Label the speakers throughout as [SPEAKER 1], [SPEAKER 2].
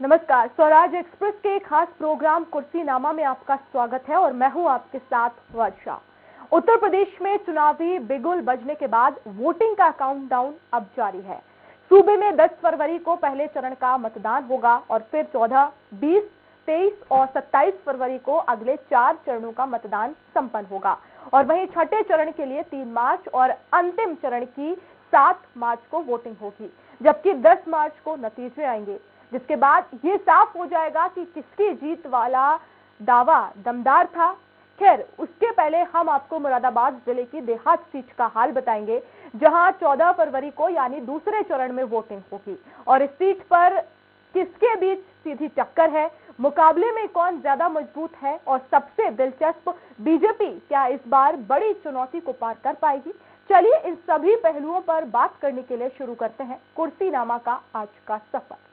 [SPEAKER 1] नमस्कार, स्वराज एक्सप्रेस के खास प्रोग्राम कुर्सीनामा में आपका स्वागत है और मैं हूं आपके साथ वर्षा। उत्तर प्रदेश में चुनावी बिगुल बजने के बाद वोटिंग का काउंटडाउन अब जारी है। सूबे में 10 फरवरी को पहले चरण का मतदान होगा और फिर 14, 20, 23 और 27 फरवरी को अगले 4 चरणों का मतदान संपन्न होगा और वहीं छठे चरण के लिए 3 मार्च और अंतिम चरण की 7 मार्च को वोटिंग होगी, जबकि 10 मार्च को नतीजे आएंगे, जिसके बाद ये साफ हो जाएगा कि किसकी जीत वाला दावा दमदार था। खैर, उसके पहले हम आपको मुरादाबाद जिले की देहात सीट का हाल बताएंगे, जहां 14 फरवरी को यानी दूसरे चरण में वोटिंग होगी और इस सीट पर किसके बीच सीधी टक्कर है, मुकाबले में कौन ज्यादा मजबूत है और सबसे दिलचस्प बीजेपी क्या इस बार बड़ी चुनौती को पार कर पाएगी। चलिए इन सभी पहलुओं पर बात करने के लिए शुरू करते हैं कुर्सीनामा का आज का सफर।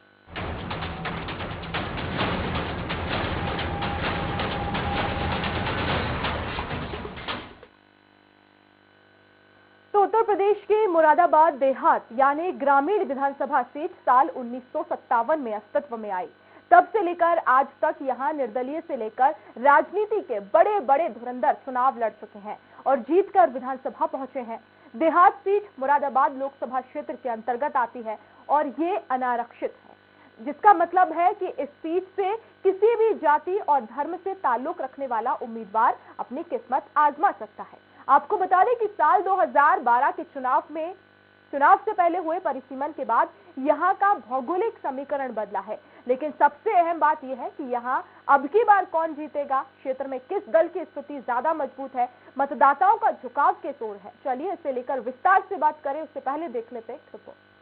[SPEAKER 1] तो उत्तर प्रदेश के मुरादाबाद देहात यानी ग्रामीण विधानसभा सीट साल 1957 में अस्तित्व में आई। तब से लेकर आज तक यहां निर्दलीय से लेकर राजनीति के बड़े बड़े धुरंधर चुनाव लड़ चुके हैं और जीतकर विधानसभा पहुंचे हैं। देहात सीट मुरादाबाद लोकसभा क्षेत्र के अंतर्गत आती है और ये अनारक्षित है, जिसका मतलब है कि इस सीट से किसी भी जाति और धर्म से ताल्लुक रखने वाला उम्मीदवार अपनी किस्मत आजमा सकता है। आपको बता दें कि साल 2012 के चुनाव से पहले हुए परिसीमन के बाद यहां का भौगोलिक समीकरण बदला है, लेकिन सबसे अहम बात यह है कि यहां अब की बार कौन जीतेगा, क्षेत्र में किस दल की स्थिति ज्यादा मजबूत है, मतदाताओं का झुकाव किस ओर है। चलिए इसे लेकर विस्तार से बात करें, उससे पहले देख लेते हैं रिपोर्ट।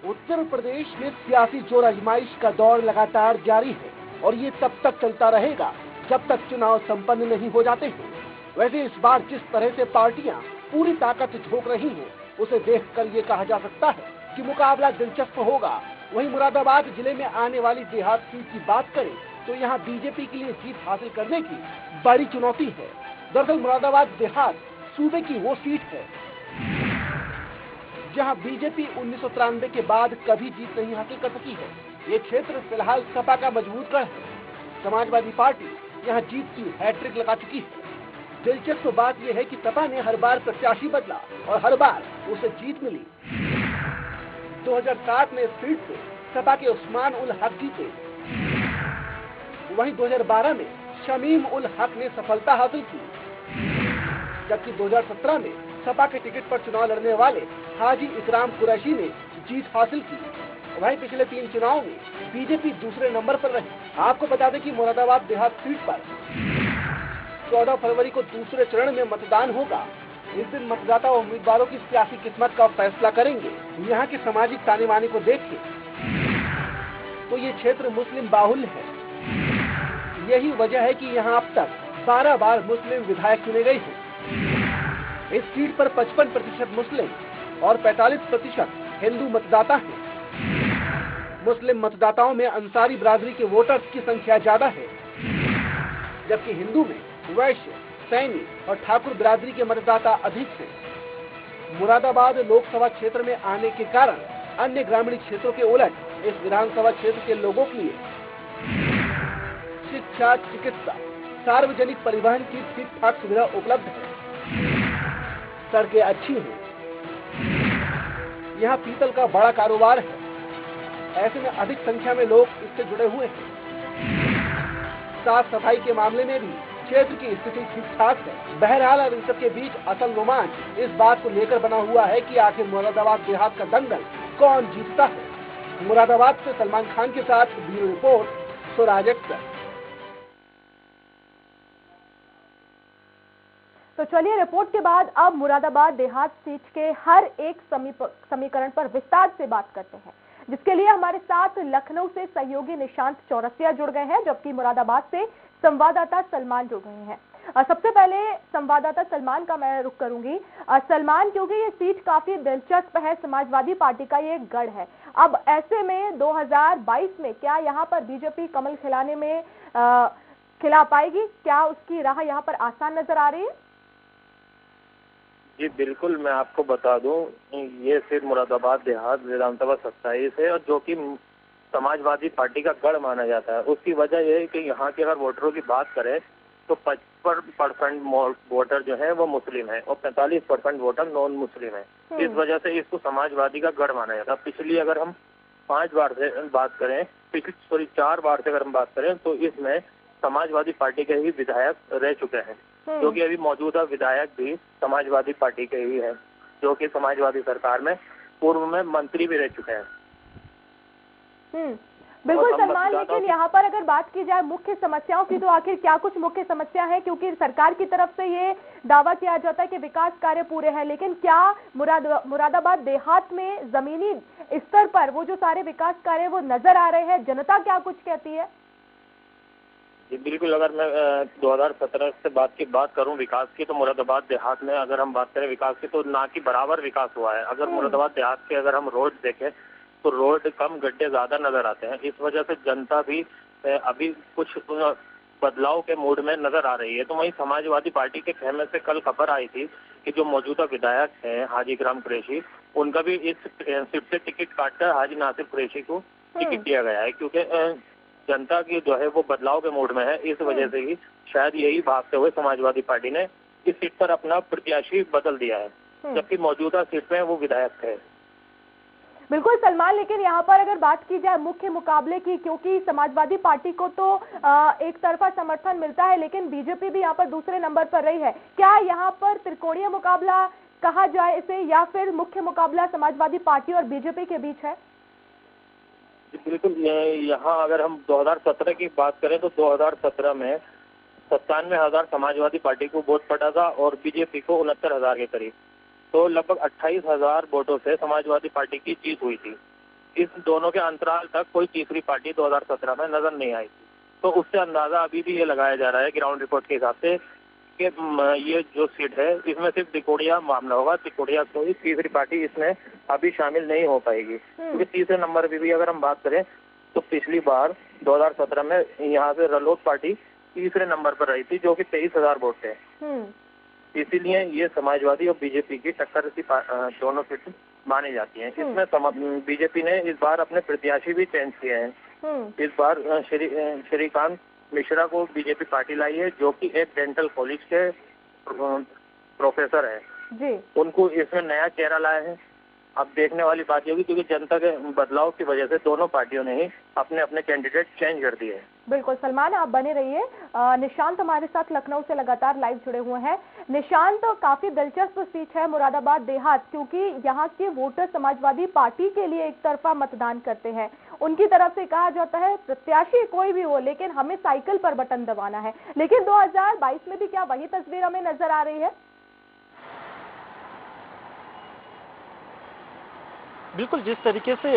[SPEAKER 2] उत्तर प्रदेश में सियासी जोर आजमाइश का दौर लगातार जारी है और ये तब तक चलता रहेगा जब तक चुनाव संपन्न नहीं हो जाते हैं। वैसे इस बार जिस तरह से पार्टियां पूरी ताकत झोंक रही हैं, उसे देखकर ये कहा जा सकता है कि मुकाबला दिलचस्प होगा। वहीं मुरादाबाद जिले में आने वाली देहात सीट की बात करें तो यहाँ बीजेपी के लिए जीत हासिल करने की बड़ी चुनौती है। दरअसल मुरादाबाद देहात सूबे की वो सीट है जहां बीजेपी 1993 के बाद कभी जीत नहीं हासिल कर सकी है। ये क्षेत्र फिलहाल सपा का मजबूत गढ़ है। समाजवादी पार्टी यहां जीत की हैट्रिक लगा चुकी है। दिलचस्प बात यह है कि सपा ने हर बार प्रत्याशी बदला और हर बार उसे जीत मिली। 2007 में इस सीट से सपा के उस्मान उल हक जीते। वहीं 2012 में शमीम उल हक ने सफलता हासिल की, जबकि 2017 में सपा के टिकट पर चुनाव लड़ने वाले हाजी इकराम कुरैशी ने जीत हासिल की। वहीं पिछले 3 चुनाव में बीजेपी दूसरे नंबर पर रही। आपको बता दें कि मुरादाबाद देहात सीट पर 14 फरवरी को दूसरे चरण में मतदान होगा। इस दिन मतदाता उम्मीदवारों की सियासी किस्मत का फैसला करेंगे। यहाँ के सामाजिक ताने बाने को देखें तो ये क्षेत्र मुस्लिम बाहुल्य है। यही वजह है कि यहाँ अब तक 12 बार मुस्लिम विधायक चुने गए हैं। इस सीट पर 55% मुस्लिम और 45% हिंदू मतदाता हैं। मुस्लिम मतदाताओं में अंसारी बिरादरी के वोटर्स की संख्या ज्यादा है, जबकि हिंदू में वैश्य, सैनी और ठाकुर बिरादरी के मतदाता अधिक हैं। मुरादाबाद लोकसभा क्षेत्र में आने के कारण अन्य ग्रामीण क्षेत्रों के उलट इस विधानसभा क्षेत्र के लोगों के लिए शिक्षा, चिकित्सा, सार्वजनिक परिवहन की ठीक ठाक सुविधा उपलब्ध है। सड़कें अच्छी हैं। यहाँ पीतल का बड़ा कारोबार है। ऐसे में अधिक संख्या में लोग इससे जुड़े हुए हैं। साफ सफाई के मामले में भी क्षेत्र की स्थिति ठीक ठाक है। बहरहाल अब इन सबके बीच असल रोमांच इस बात को लेकर बना हुआ है कि आखिर मुरादाबाद देहात का दंगल कौन जीतता है। मुरादाबाद से सलमान खान के साथ ब्यूरो रिपोर्ट, स्वराज एक्सप्रेस।
[SPEAKER 1] तो चलिए रिपोर्ट के बाद अब मुरादाबाद देहात सीट के हर एक समीकरण पर विस्तार से बात करते हैं, जिसके लिए हमारे साथ लखनऊ से सहयोगी निशांत चौरसिया जुड़ गए हैं, जबकि मुरादाबाद से संवाददाता सलमान जुड़ गए हैं। सबसे पहले संवाददाता सलमान का मैं रुख करूंगी। सलमान, क्योंकि ये सीट काफी दिलचस्प है, समाजवादी पार्टी का ये गढ़ है। अब ऐसे में 2022 में क्या यहाँ पर बीजेपी कमल खिलाने में खिला पाएगी? क्या उसकी राह यहाँ पर आसान नजर आ रही है?
[SPEAKER 3] जी बिल्कुल, मैं आपको बता दूं, ये सीट मुरादाबाद देहात विधानसभा 27 है और जो कि समाजवादी पार्टी का गढ़ माना जाता है। उसकी वजह यह है कि यहाँ के अगर वोटरों की बात करें तो 55% वोटर जो है वो मुस्लिम है और 45% वोटर नॉन मुस्लिम है। इस वजह से इसको समाजवादी का गढ़ माना जाता है। पिछली अगर हम 5 बार से बात करें, 4 बार से अगर हम बात करें तो इसमें समाजवादी पार्टी के ही विधायक रह चुके हैं, क्योंकि अभी मौजूदा विधायक भी समाजवादी पार्टी के ही है, जो कि समाजवादी सरकार में पूर्व में मंत्री भी रह चुके हैं।
[SPEAKER 1] बिल्कुल सलमान, लेकिन यहाँ पर अगर बात की जाए मुख्य समस्याओं की, तो आखिर क्या कुछ मुख्य समस्या है? क्योंकि सरकार की तरफ से ये दावा किया जाता है कि विकास कार्य पूरे हैं, लेकिन क्या मुरादाबाद देहात में जमीनी स्तर पर वो जो सारे विकास कार्य वो नजर आ रहे हैं? जनता क्या कुछ कहती है?
[SPEAKER 3] जी बिल्कुल, अगर मैं 2017 से बात करूं विकास की, तो मुरादाबाद देहात में अगर हम बात करें विकास की, तो ना कि बराबर विकास हुआ है। अगर मुरादाबाद देहात के अगर हम रोड देखें तो रोड कम, गड्ढे ज्यादा नजर आते हैं। इस वजह से जनता भी अभी कुछ बदलाव के मूड में नजर आ रही है। तो वहीं समाजवादी पार्टी के कहने से कल खबर आई थी कि जो मौजूदा विधायक हैं हाजी इकराम कुरैशी, उनका भी इस सीट से टिकट काटकर हाजी नासिर कुरैशी को टिकट दिया गया है, क्योंकि जनता की जो है वो बदलाव के मूड में है। इस वजह से ही शायद यही भागते हुए समाजवादी पार्टी ने इस सीट पर अपना प्रत्याशी बदल दिया है, जबकि मौजूदा सीट में वो विधायक थे।
[SPEAKER 1] बिल्कुल सलमान, लेकिन यहाँ पर अगर बात की जाए मुख्य मुकाबले की, क्योंकि समाजवादी पार्टी को तो एक तरफा समर्थन मिलता है, लेकिन बीजेपी भी यहाँ पर दूसरे नंबर पर रही है। क्या यहाँ पर त्रिकोणीय मुकाबला कहा जाए इसे, या फिर मुख्य मुकाबला समाजवादी पार्टी और बीजेपी के बीच है?
[SPEAKER 3] बिल्कुल, यहाँ अगर हम 2017 की बात करें तो 2017 में 97,000 समाजवादी पार्टी को वोट पड़ा था और बीजेपी को 69,000 के करीब। तो लगभग 28,000 वोटों से समाजवादी पार्टी की जीत हुई थी। इस दोनों के अंतराल तक कोई तीसरी पार्टी 2017 में नजर नहीं आई थी। तो उससे अंदाजा अभी भी ये लगाया जा रहा है ग्राउंड रिपोर्ट के हिसाब से कि ये जो सीट है इसमें सिर्फ तिकोड़िया मामला होगा। तिकोड़िया को ही तीसरी पार्टी इसमें अभी शामिल नहीं हो पाएगी, क्योंकि तीसरे नंबर पर भी अगर हम बात करें तो पिछली बार 2017 में यहाँ से रालोद पार्टी तीसरे नंबर पर रही थी, जो कि 23,000 वोट थे। इसीलिए ये समाजवादी और बीजेपी की टक्कर की दोनों सीट मानी जाती हैं। इसमें बीजेपी ने इस बार अपने प्रत्याशी भी चेंज किए हैं। इस बार श्रीकांत मिश्रा को बीजेपी पार्टी लाई है, जो कि एक डेंटल कॉलेज के प्रोफेसर हैं। उनको इसमें नया चेहरा लाया है। अब देखने वाली बात होगी, क्योंकि जनता के बदलाव की वजह से दोनों पार्टियों ने ही अपने अपने कैंडिडेट चेंज कर दिए हैं।
[SPEAKER 1] बिल्कुल सलमान, आप बने रहिए। निशांत हमारे साथ लखनऊ से लगातार लाइव जुड़े हुए हैं। निशांत, काफी दिलचस्प सीट है मुरादाबाद देहात, क्योंकि यहाँ के वोटर समाजवादी पार्टी के लिए एक तरफा मतदान करते हैं। उनकी तरफ से कहा जाता है प्रत्याशी कोई भी हो, लेकिन हमें साइकिल पर बटन दबाना है। लेकिन 2022 में भी क्या वही तस्वीर हमें नजर आ रही है?
[SPEAKER 4] बिल्कुल, जिस तरीके से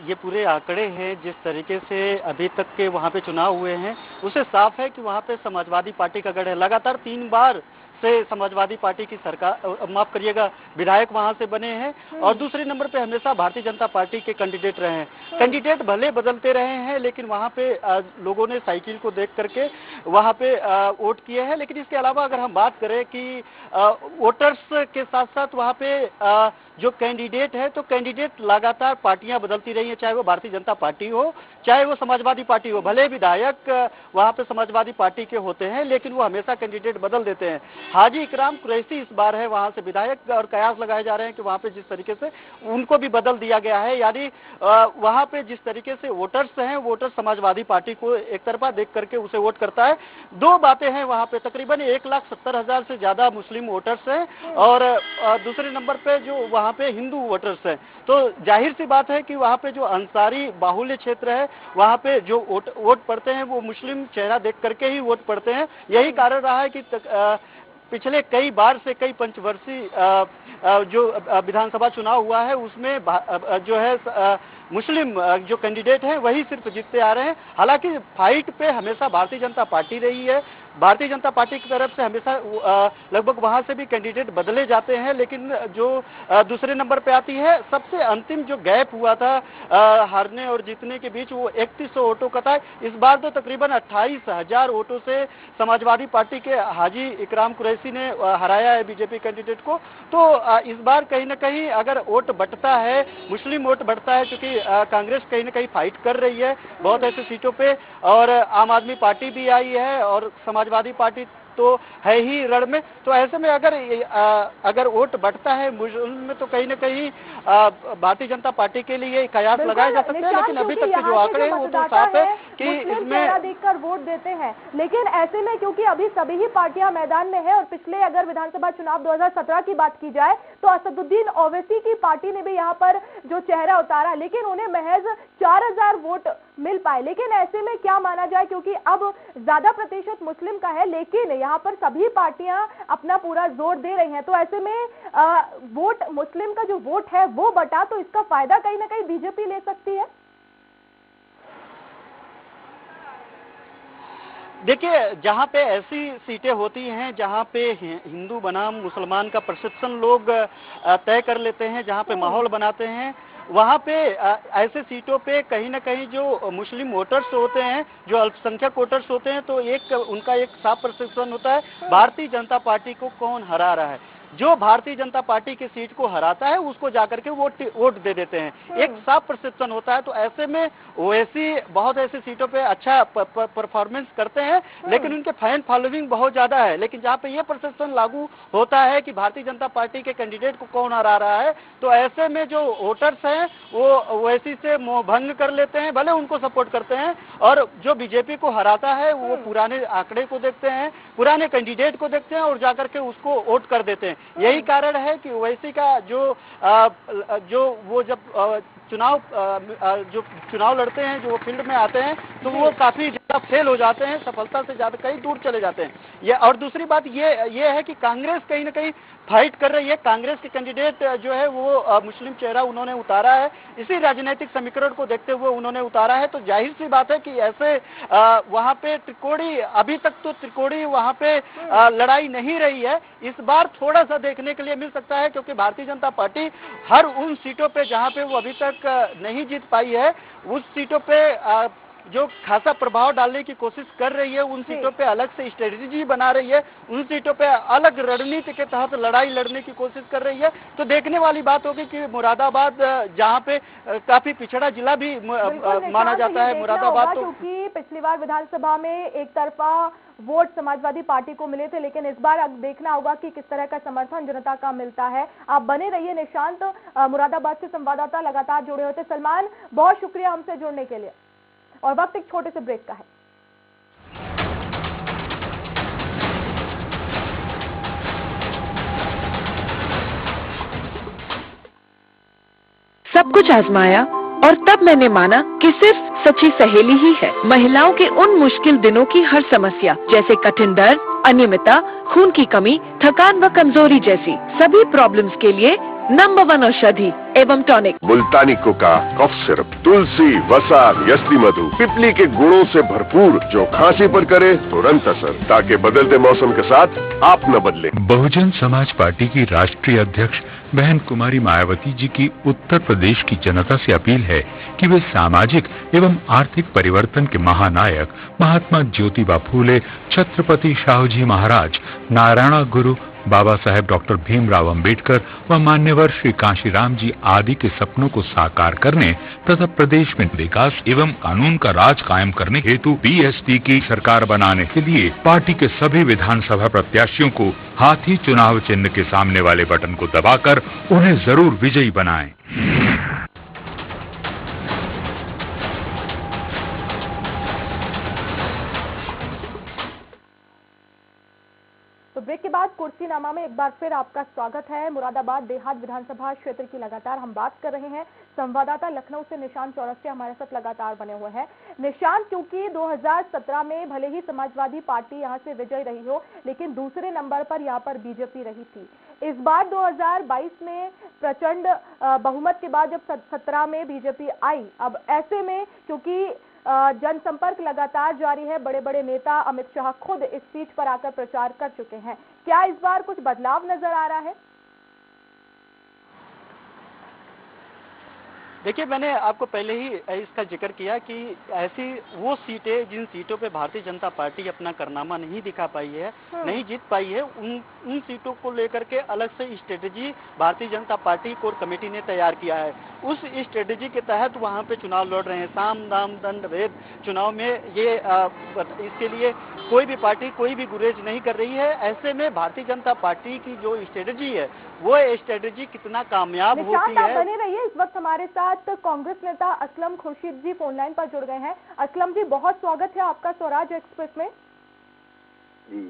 [SPEAKER 4] ये पूरे आंकड़े हैं, जिस तरीके से अभी तक के वहाँ पे चुनाव हुए हैं, उससे साफ है कि वहाँ पे समाजवादी पार्टी का गढ़ है। लगातार 3 बार से समाजवादी पार्टी की सरकार, माफ करिएगा, विधायक वहां से बने हैं और दूसरे नंबर पे हमेशा भारतीय जनता पार्टी के कैंडिडेट रहे हैं। कैंडिडेट भले बदलते रहे हैं, लेकिन वहां पे लोगों ने साइकिल को देख करके वहां पे वोट किए हैं। लेकिन इसके अलावा अगर हम बात करें कि वोटर्स के साथ साथ वहां पे जो कैंडिडेट है, तो कैंडिडेट लगातार पार्टियां बदलती रही है, चाहे वो भारतीय जनता पार्टी हो, चाहे वो समाजवादी पार्टी हो। भले विधायक वहां पे समाजवादी पार्टी के होते हैं, लेकिन वो हमेशा कैंडिडेट बदल देते हैं। हाजी इकराम कुरैशी इस बार है वहां से विधायक, और कयास लगाए जा रहे हैं कि वहां पे जिस तरीके से उनको भी बदल दिया गया है, यानी वहां पे जिस तरीके से वोटर्स हैं, वोटर समाजवादी पार्टी को एक तरफा देख करके उसे वोट करता है। 2 बातें हैं वहां पे, तकरीबन 1,70,000 से ज्यादा मुस्लिम वोटर्स हैं और दूसरे नंबर पे जो वहां पे हिंदू वोटर्स हैं। तो जाहिर सी बात है कि वहां पे जो अंसारी बाहुल्य क्षेत्र है, वहां पे जो वोट पड़ते हैं वो मुस्लिम चेहरा देख करके ही वोट पड़ते हैं। यही कारण रहा है कि पिछले कई बार से कई पंचवर्षीय जो विधानसभा चुनाव हुआ है, उसमें जो है मुस्लिम जो कैंडिडेट हैं वही सिर्फ जीतते आ रहे हैं। हालांकि फाइट पे हमेशा भारतीय जनता पार्टी रही है। भारतीय जनता पार्टी की तरफ से हमेशा लगभग वहां से भी कैंडिडेट बदले जाते हैं, लेकिन जो दूसरे नंबर पे आती है, सबसे अंतिम जो गैप हुआ था हारने और जीतने के बीच, वो 3100 वोटों का था। इस बार तो तकरीबन 28,000 वोटों से समाजवादी पार्टी के हाजी इकराम कुरैशी ने हराया है बीजेपी कैंडिडेट को। तो इस बार कहीं ना कहीं अगर वोट बढ़ता है, मुस्लिम वोट बढ़ता है, क्योंकि कांग्रेस कहीं ना कहीं फाइट कर रही है बहुत ऐसी सीटों पे, और आम आदमी पार्टी भी आई है और समाजवादी पार्टी तो है ही रण में। तो ऐसे में अगर वोट बढ़ता है मुस्लिम में, तो कहीं ना कहीं भारतीय जनता पार्टी के लिए कयास लगाए जा सकते हैं। लेकिन अभी तक के जो आंकड़े हैं वो तो साफ है कि इसमें
[SPEAKER 1] देखकर वोट देते हैं। लेकिन ऐसे में क्योंकि अभी सभी ही पार्टियां मैदान में है, और पिछले अगर विधानसभा चुनाव 2017 की बात की जाए तो असदुद्दीन ओवैसी की पार्टी ने भी यहाँ पर जो चेहरा उतारा, लेकिन उन्हें महज 4000 वोट मिल पाए। लेकिन ऐसे में क्या माना जाए, क्योंकि अब ज्यादा प्रतिशत मुस्लिम का है, लेकिन यहाँ पर सभी पार्टियां अपना पूरा जोर दे रही हैं, तो ऐसे में वोट मुस्लिम का जो वोट है वो बटा, तो इसका फायदा कहीं ना कहीं बीजेपी ले सकती है।
[SPEAKER 4] देखिए, जहाँ पे ऐसी सीटें होती हैं जहाँ पे हिंदू बनाम मुसलमान का परसेप्शन लोग तय कर लेते हैं, जहाँ पे माहौल बनाते हैं, वहाँ पे ऐसे सीटों पे कहीं ना कहीं जो मुस्लिम वोटर्स होते हैं, जो अल्पसंख्यक वोटर्स होते हैं, तो उनका एक साफ परसेप्शन होता है भारतीय जनता पार्टी को कौन हरा रहा है। जो भारतीय जनता पार्टी की सीट को हराता है उसको जाकर के वोट दे देते हैं, एक साफ परसेप्शन होता है। तो ऐसे में ओवैसी बहुत ऐसी सीटों पे अच्छा परफॉर्मेंस करते हैं, लेकिन उनके फैन फॉलोइंग बहुत ज्यादा है। लेकिन जहाँ पे ये परसेप्शन लागू होता है कि भारतीय जनता पार्टी के कैंडिडेट को कौन हरा रहा है, तो ऐसे में जो वोटर्स हैं वो ओवैसी से मोह भंग कर लेते हैं, भले उनको सपोर्ट करते हैं, और जो बीजेपी को हराता है वो पुराने आंकड़े को देखते हैं, पुराने कैंडिडेट को देखते हैं और जाकर के उसको वोट कर देते हैं। यही कारण है कि ओवैसी का जो वो जब चुनाव लड़ते हैं, जो फील्ड में आते हैं, तो वो काफी ज्यादा फेल हो जाते हैं, सफलता से ज्यादा कहीं दूर चले जाते हैं। और दूसरी बात ये है कि कांग्रेस कहीं ना कहीं फाइट कर रही है। कांग्रेस के कैंडिडेट जो है वो मुस्लिम चेहरा उन्होंने उतारा है, इसी राजनीतिक समीकरण को देखते हुए उन्होंने उतारा है। तो जाहिर सी बात है कि ऐसे वहां पे अभी तक तो त्रिकोणी वहां पे लड़ाई नहीं रही है। इस बार थोड़ा सा देखने के लिए मिल सकता है, क्योंकि भारतीय जनता पार्टी हर उन सीटों पे जहां पे वो अभी तक नहीं जीत पाई है, उस सीटों पे जो खासा प्रभाव डालने की कोशिश कर रही है, उन सीटों पे अलग से स्ट्रेटेजी बना रही है, उन सीटों पे अलग रणनीति के तहत लड़ाई लड़ने की कोशिश कर रही है। तो देखने वाली बात होगी कि मुरादाबाद, जहां पे काफी पिछड़ा जिला भी माना जाता है, मुरादाबाद, तो
[SPEAKER 1] क्योंकि पिछली बार विधानसभा में एक तरफा वोट समाजवादी पार्टी को मिले थे, लेकिन इस बार अब देखना होगा कि किस तरह का समर्थन जनता का मिलता है। आप बने रहिए निशांत, मुरादाबाद से संवाददाता लगातार जुड़े होते। सलमान, बहुत शुक्रिया हमसे जुड़ने के लिए। और वक्त एक छोटे से ब्रेक का है।
[SPEAKER 5] सब कुछ आजमाया और तब मैंने माना कि सिर्फ सच्ची सहेली ही है महिलाओं के उन मुश्किल दिनों की हर समस्या, जैसे कठिन दर्द, अनियमितता, खून की कमी, थकान व कमजोरी जैसी सभी प्रॉब्लम्स के लिए नंबर 1 औषधि एवं टॉनिक
[SPEAKER 6] मुल्तानी कोका, कफ सिरप, तुलसी, वसा, यसली मधु, पिपली के गुणों से भरपूर, जो खांसी पर करे तुरंत असर, ताकि बदलते मौसम के साथ आप न बदले।
[SPEAKER 7] बहुजन समाज पार्टी की राष्ट्रीय अध्यक्ष बहन कुमारी मायावती जी की उत्तर प्रदेश की जनता से अपील है कि वे सामाजिक एवं आर्थिक परिवर्तन के महानायक महात्मा ज्योतिबा फूले, छत्रपति शाहूजी महाराज, नारायण गुरु बाबा साहेब डॉक्टर भीमराव अंबेडकर व मान्यवर श्री कांशीराम जी आदि के सपनों को साकार करने तथा प्रदेश में विकास एवं कानून का राज कायम करने हेतु बीएसपी की सरकार बनाने के लिए पार्टी के सभी विधानसभा प्रत्याशियों को हाथी चुनाव चिन्ह के सामने वाले बटन को दबाकर उन्हें जरूर विजयी बनाएं।
[SPEAKER 1] तो ब्रेक के बाद कुर्सीनामा में एक बार फिर आपका स्वागत है। मुरादाबाद देहात विधानसभा क्षेत्र की लगातार हम बात कर रहे हैं। संवाददाता लखनऊ से निशांत चौरसिया हमारे साथ लगातार बने हुए हैं। निशांत, क्योंकि 2017 में भले ही समाजवादी पार्टी यहां से विजय रही हो, लेकिन दूसरे नंबर पर यहां पर बीजेपी रही थी। इस बार 2022 में प्रचंड बहुमत के बाद जब 17 में बीजेपी आई, अब ऐसे में क्योंकि जनसंपर्क लगातार जारी है, बड़े बड़े नेता अमित शाह खुद इस सीट पर आकर प्रचार कर चुके हैं, क्या इस बार कुछ बदलाव नजर आ रहा है?
[SPEAKER 4] देखिए, मैंने आपको पहले ही इसका जिक्र किया कि ऐसी वो सीटें जिन सीटों पे भारतीय जनता पार्टी अपना कारनामा नहीं दिखा पाई है, नहीं जीत पाई है, उन सीटों को लेकर के अलग से strategy Bharatiya Janata party core committee ने तैयार किया है। उस स्ट्रेटेजी के तहत वहां पे चुनाव लड़ रहे हैं। साम दाम दंड भेद चुनाव में ये इसके लिए कोई भी पार्टी कोई भी गुरेज नहीं कर रही है। ऐसे में भारतीय जनता पार्टी की जो स्ट्रेटेजी है वो स्ट्रेटेजी कितना कामयाब होती है।
[SPEAKER 1] बने रहिए, इस वक्त हमारे साथ कांग्रेस नेता असलम खुर्शीद जी फोन लाइन पर जुड़ गए हैं। असलम जी, बहुत स्वागत है आपका स्वराज एक्सप्रेस में।
[SPEAKER 8] जी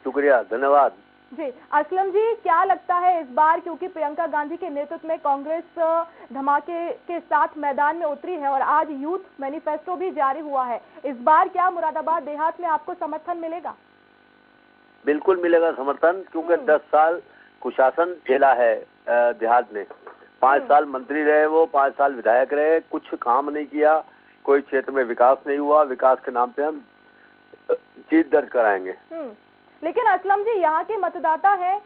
[SPEAKER 8] शुक्रिया, धन्यवाद
[SPEAKER 1] जी। असलम जी, क्या लगता है इस बार, क्योंकि प्रियंका गांधी के नेतृत्व में कांग्रेस धमाके के साथ मैदान में उतरी है और आज यूथ मैनिफेस्टो भी जारी हुआ है, इस बार क्या मुरादाबाद देहात में आपको समर्थन मिलेगा?
[SPEAKER 8] बिल्कुल मिलेगा समर्थन, क्योंकि 10 साल कुशासन झेला है देहात में। 5 साल मंत्री रहे वो, 5 साल विधायक रहे, कुछ काम नहीं किया, कोई क्षेत्र में विकास नहीं हुआ। विकास के नाम पे हम जीत दर्ज कराएंगे।
[SPEAKER 1] लेकिन असलम जी, यहाँ के मतदाता है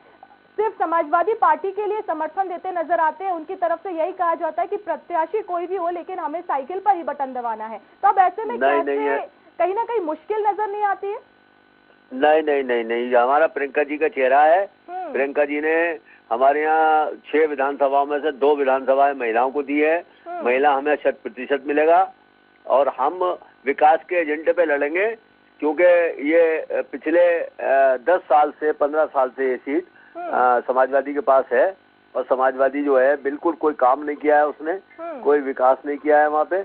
[SPEAKER 1] सिर्फ समाजवादी पार्टी के लिए समर्थन देते नजर आते हैं। उनकी तरफ से यही कहा जाता है कि प्रत्याशी कोई भी हो लेकिन हमें साइकिल पर ही बटन दबाना है। तो अब ऐसे में कहीं ना कहीं मुश्किल नजर नहीं आती है?
[SPEAKER 8] नहीं नहीं नहीं नहीं, हमारा प्रियंका जी का चेहरा है। प्रियंका जी ने हमारे यहाँ 6 विधानसभाओं में से 2 विधानसभाएं महिलाओं को दी है। महिला हमें 100% मिलेगा और हम विकास के एजेंडे पे लड़ेंगे, क्योंकि ये पिछले 10 साल से 15 साल से ये सीट समाजवादी के पास है और समाजवादी जो है बिल्कुल कोई काम नहीं किया है, उसने कोई विकास नहीं किया है वहाँ पे।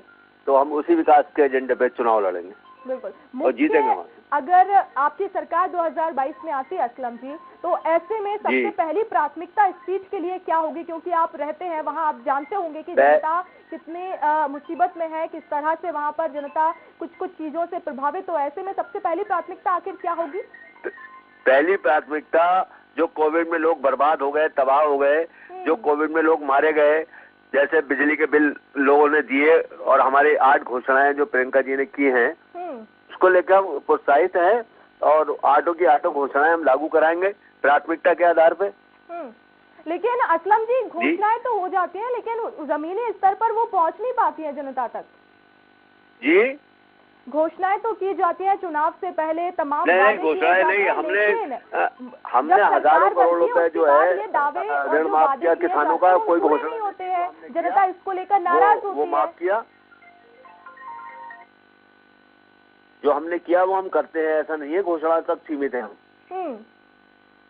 [SPEAKER 8] तो हम उसी विकास के एजेंडे पे चुनाव लड़ेंगे
[SPEAKER 1] बिल्कुल
[SPEAKER 8] और जीतेंगे वहाँ।
[SPEAKER 1] अगर आपकी सरकार 2022 में आती है असलम जी, तो ऐसे में सबसे पहली प्राथमिकता इस सीट के लिए क्या होगी? क्योंकि आप रहते हैं वहां, आप जानते होंगे कि जनता कितने मुसीबत में है, किस तरह से वहां पर जनता कुछ चीजों से प्रभावित। तो ऐसे में सबसे पहली प्राथमिकता आखिर क्या होगी?
[SPEAKER 8] पहली प्राथमिकता, जो कोविड में लोग बर्बाद हो गए, तबाह हो गए, जो कोविड में लोग मारे गए, जैसे बिजली के बिल लोगों ने दिए और हमारी 8 घोषणाएं जो प्रियंका जी ने की हैं, उसको लेकर हम प्रोत्साहित हैं और 8 घोषणाएं हम लागू कराएंगे प्राथमिकता के आधार पे।
[SPEAKER 1] लेकिन असलम जी, घोषणाएं तो हो जाती हैं लेकिन जमीनी स्तर पर वो पहुंच नहीं पाती है जनता तक।
[SPEAKER 8] जी,
[SPEAKER 1] घोषणाएं तो की जाती हैं चुनाव से पहले, तमाम
[SPEAKER 8] नहीं घोषणाएं नहीं, हमने हजारों करोड़ रुपए जो है ऋण माफ किया किसानों का, कोई घोषणा
[SPEAKER 1] नहीं होते हैं, जनता इसको लेकर नाराज होती है।
[SPEAKER 8] वो माफ किया, जो हमने किया वो हम करते हैं, ऐसा नहीं है घोषणा तक सीमित है हम।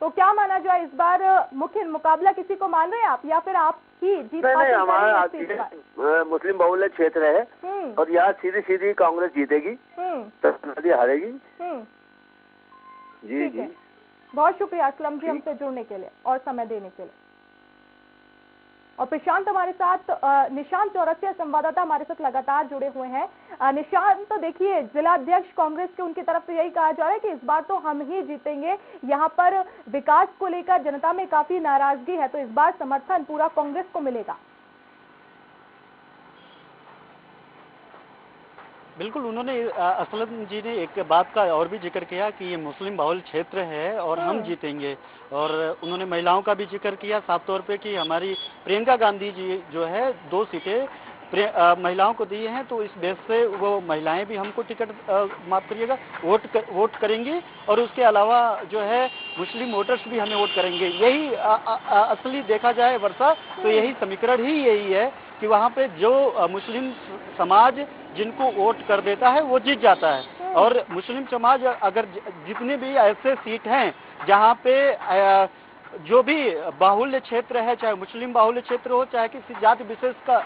[SPEAKER 1] तो क्या माना जाए इस बार मुख्य मुकाबला किसी को मान रहे हैं आप, या फिर आप ही जीत?
[SPEAKER 8] नहीं, हमारा मुस्लिम बहुल्य क्षेत्र है और यहाँ सीधी कांग्रेस जीतेगी, नदी हारेगी। जी जी,
[SPEAKER 1] बहुत शुक्रिया असलम जी हमसे जुड़ने के लिए और समय देने के लिए। और प्रशांत हमारे साथ, निशांत चौरसिया संवाददाता हमारे साथ लगातार जुड़े हुए हैं। निशांत, तो देखिए, जिला अध्यक्ष कांग्रेस के उनकी तरफ से यही कहा जा रहा है कि इस बार तो हम ही जीतेंगे, यहाँ पर विकास को लेकर जनता में काफी नाराजगी है, तो इस बार समर्थन पूरा कांग्रेस को मिलेगा।
[SPEAKER 4] बिल्कुल, उन्होंने असलम जी ने एक बात का और भी जिक्र किया कि ये मुस्लिम बहुल क्षेत्र है और हम जीतेंगे, और उन्होंने महिलाओं का भी जिक्र किया साफ तौर पे कि हमारी प्रियंका गांधी जी जो है 2 सीटें महिलाओं को दी हैं, तो इस बेस से वो महिलाएं भी हमको टिकट माफ करिएगा वोट करेंगी, और उसके अलावा जो है मुस्लिम वोटर्स भी हमें वोट करेंगे। यही असली देखा जाए वर्षा, तो यही समीकरण ही यही है कि वहाँ पे जो मुस्लिम समाज जिनको वोट कर देता है वो जीत जाता है, और मुस्लिम समाज अगर जितने भी ऐसे सीट हैं जहाँ पे जो भी बाहुल्य क्षेत्र है, चाहे मुस्लिम बाहुल्य क्षेत्र हो, चाहे किसी जाति विशेष का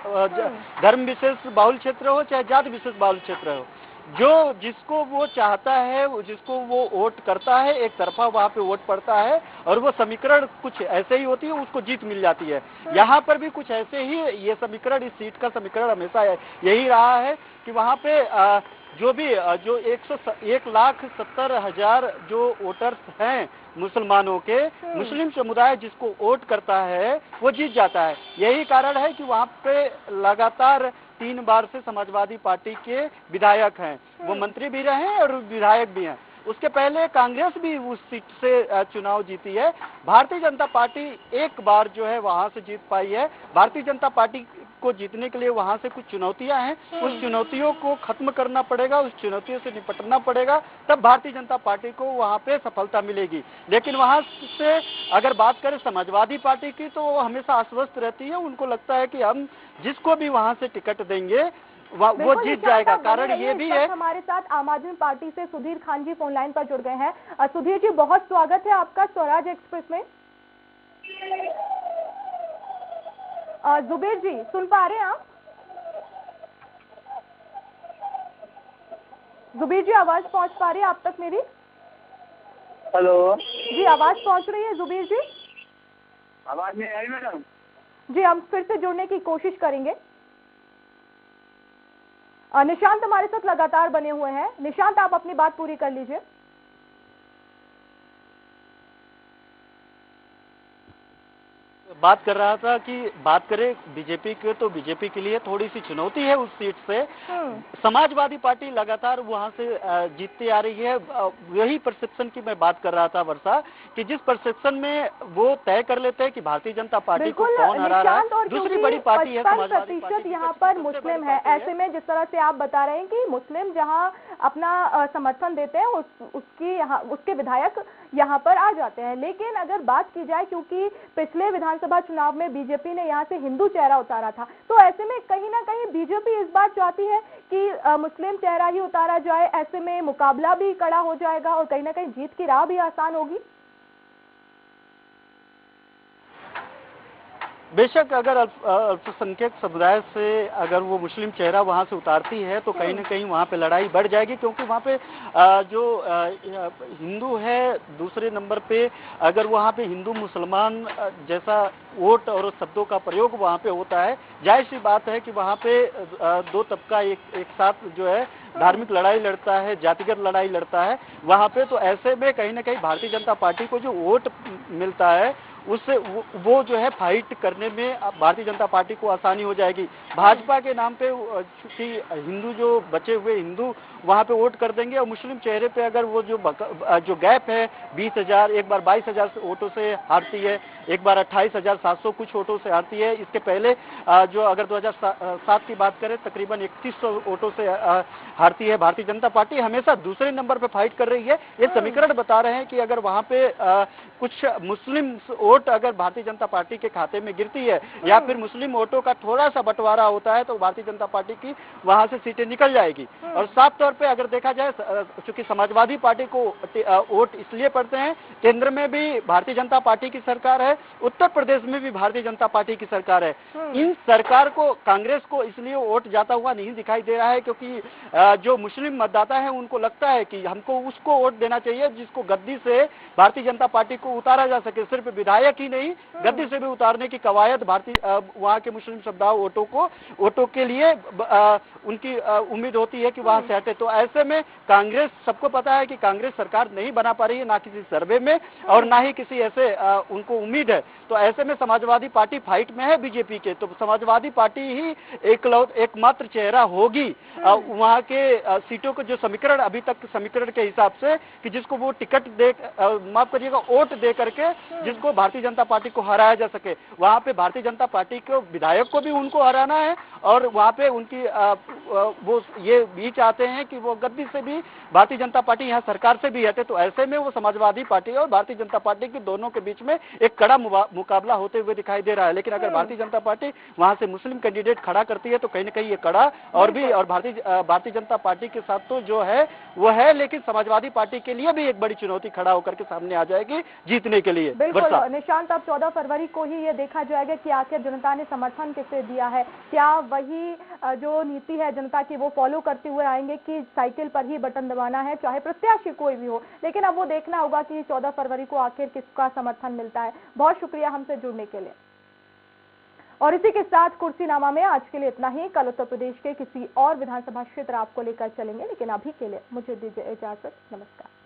[SPEAKER 4] धर्म विशेष बाहुल्य क्षेत्र हो, चाहे जाति विशेष बाहुल्य क्षेत्र हो, जो जिसको वो चाहता है, जिसको वो वोट करता है, एक तरफा वहाँ पे वोट पड़ता है और वो समीकरण कुछ ऐसे ही होती है, उसको जीत मिल जाती है। यहाँ पर भी कुछ ऐसे ही ये समीकरण, इस सीट का समीकरण हमेशा यही रहा है कि वहाँ पे जो 1,70,000 जो वोटर्स हैं मुसलमानों के, मुस्लिम समुदाय जिसको वोट करता है वो जीत जाता है। यही कारण है कि वहाँ पे लगातार 3 बार से समाजवादी पार्टी के विधायक हैं, वो मंत्री भी रहे हैं और विधायक भी हैं। उसके पहले कांग्रेस भी उस सीट से चुनाव जीती है। भारतीय जनता पार्टी एक बार जो है वहां से जीत पाई है। भारतीय जनता पार्टी को जीतने के लिए वहां से कुछ चुनौतियां हैं, उस चुनौतियों को खत्म करना पड़ेगा, उस चुनौतियों से निपटना पड़ेगा, तब भारतीय जनता पार्टी को वहां पे सफलता मिलेगी। लेकिन वहां से अगर बात करें समाजवादी पार्टी की, तो वो हमेशा आश्वस्त रहती है। उनको लगता है कि हम जिसको भी वहां से टिकट देंगे वो जीत जाएगा। कारण ये भी है,
[SPEAKER 1] हमारे साथ आम आदमी पार्टी से सुधीर खान जी फोन लाइन पर जुड़ गए हैं। सुधीर जी, बहुत स्वागत है आपका स्वराज एक्सप्रेस में। जुबेर जी, सुन पा रहे हैं आप? जुबेर जी, आवाज पहुंच पा रही है आप तक मेरी?
[SPEAKER 9] हेलो
[SPEAKER 1] जी, आवाज पहुंच रही है जुबेर जी?
[SPEAKER 9] आवाज नहीं आई मैडम?
[SPEAKER 1] जी, हम फिर से जुड़ने की कोशिश करेंगे। निशांत हमारे साथ लगातार बने हुए हैं। निशांत, आप अपनी बात पूरी कर लीजिए।
[SPEAKER 4] बात कर रहा था कि बात करें बीजेपी के, तो बीजेपी के लिए थोड़ी सी चुनौती है उस सीट से। समाजवादी पार्टी लगातार वहां से जीतती आ रही है। यही परसेप्शन की मैं बात कर रहा था वर्षा, कि जिस परसेप्शन में वो तय कर लेते हैं कि भारतीय जनता पार्टी को कौन हरा रहा है। दूसरी बड़ी पार्टी है समाजवादी पार्टी,
[SPEAKER 1] यहाँ पर मुस्लिम है। ऐसे में जिस तरह से आप बता रहे हैं कि मुस्लिम जहाँ अपना समर्थन देते हैं, उसके विधायक यहाँ पर आ जाते हैं। लेकिन अगर बात की जाए, क्योंकि पिछले विधानसभा चुनाव में बीजेपी ने यहाँ से हिंदू चेहरा उतारा था, तो ऐसे में कहीं ना कहीं बीजेपी इस बार चाहती है कि मुस्लिम चेहरा ही उतारा जाए। ऐसे में मुकाबला भी कड़ा हो जाएगा और कहीं ना कहीं जीत की राह भी आसान होगी।
[SPEAKER 4] बेशक अगर अल्पसंख्यक समुदाय से अगर वो मुस्लिम चेहरा वहां से उतारती है, तो कहीं ना कहीं वहां पे लड़ाई बढ़ जाएगी। क्योंकि वहां पे जो हिंदू है, दूसरे नंबर पे अगर वहां पे हिंदू मुसलमान जैसा वोट और शब्दों का प्रयोग वहां पे होता है, जाहिर सी बात है कि वहां पे 2 तबका एक साथ जो है धार्मिक लड़ाई लड़ता है, जातिगत लड़ाई लड़ता है वहां पे। तो ऐसे में कहीं ना कहीं भारतीय जनता पार्टी को जो वोट मिलता है, उससे वो जो है फाइट करने में भारतीय जनता पार्टी को आसानी हो जाएगी। भाजपा के नाम पे चूंकि हिंदू जो बचे हुए हिंदू वहां पे वोट कर देंगे, और मुस्लिम चेहरे पे अगर वो जो गैप है 20,000, एक बार 22,000 वोटों से हारती है, एक बार 28,700 कुछ वोटों से हारती है। इसके पहले जो अगर 2007 की बात करें, तकरीबन 3100 वोटों से हारती है भारतीय जनता पार्टी। हमेशा दूसरे नंबर पे फाइट कर रही है। ये समीकरण बता रहे हैं कि अगर वहां पे कुछ मुस्लिम वोट अगर भारतीय जनता पार्टी के खाते में गिरती है, या फिर मुस्लिम वोटों का थोड़ा सा बंटवारा होता है, तो भारतीय जनता पार्टी की वहां से सीटें निकल जाएगी। और साफ तौर पे अगर देखा जाए, चूंकि समाजवादी पार्टी को वोट इसलिए पड़ते हैं, केंद्र में भी भारतीय जनता पार्टी की सरकार है, उत्तर प्रदेश में भी भारतीय जनता पार्टी की सरकार है। इन सरकार को, कांग्रेस को इसलिए वोट जाता हुआ नहीं दिखाई दे रहा है, क्योंकि जो मुस्लिम मतदाता है उनको लगता है कि हमको उसको वोट देना चाहिए जिसको गद्दी से भारतीय जनता पार्टी को उतारा जा सके। सिर्फ विधायक ही नहीं, गद्दी से भी उतारने की कवायद वहां के मुस्लिम समुदाय वोटों के लिए उनकी उम्मीद होती है कि वहां से हटे। तो ऐसे में कांग्रेस, सबको पता है कि कांग्रेस सरकार नहीं बना पा रही है, ना किसी सर्वे में और ना ही किसी ऐसे उनको उम्मीद है। तो ऐसे में समाजवादी पार्टी फाइट में है बीजेपी के, तो समाजवादी पार्टी ही एकमात्र चेहरा होगी वहां के सीटों के जो समीकरण अभी तक समीकरण के हिसाब से, कि जिसको वो टिकट दे, माफ करिएगा, वोट दे करके जिसको भारतीय जनता पार्टी को हराया जा सके। वहां पे भारतीय जनता पार्टी के विधायक को भी उनको हराना है, और वहां पे उनकी वो ये भी चाहते हैं कि वो गद्दी से भी भारतीय जनता पार्टी यहाँ सरकार से भी हटे। तो ऐसे में वो समाजवादी पार्टी और भारतीय जनता पार्टी की दोनों के बीच में एक कड़ा मुकाबला होते हुए दिखाई दे रहा है। लेकिन अगर भारतीय जनता पार्टी वहां से मुस्लिम कैंडिडेट खड़ा करती है, तो कहीं ना कहीं ये कड़ा और भारतीय जनता पार्टी के साथ तो जो है वो है, लेकिन समाजवादी पार्टी के लिए भी एक बड़ी चुनौती खड़ा होकर के सामने आ जाएगी जीतने के लिए।
[SPEAKER 1] बिल्कुल निशांत, अब 14 फरवरी को ही ये देखा जाएगा कि आखिर जनता ने समर्थन किसे दिया है। क्या वही जो नीति है जनता की वो फॉलो करते हुए आएंगे कि साइकिल पर ही बटन दबाना है, चाहे प्रत्याशी कोई भी हो। लेकिन अब वो देखना होगा कि 14 फरवरी को आखिर किसका समर्थन मिलता है। बहुत शुक्रिया हमसे जुड़ने के लिए। और इसी के साथ कुर्सीनामा में आज के लिए इतना ही। कल उत्तर प्रदेश के किसी और विधानसभा क्षेत्र आपको लेकर चलेंगे, लेकिन अभी के लिए मुझे दीजिए इजाजत। नमस्कार।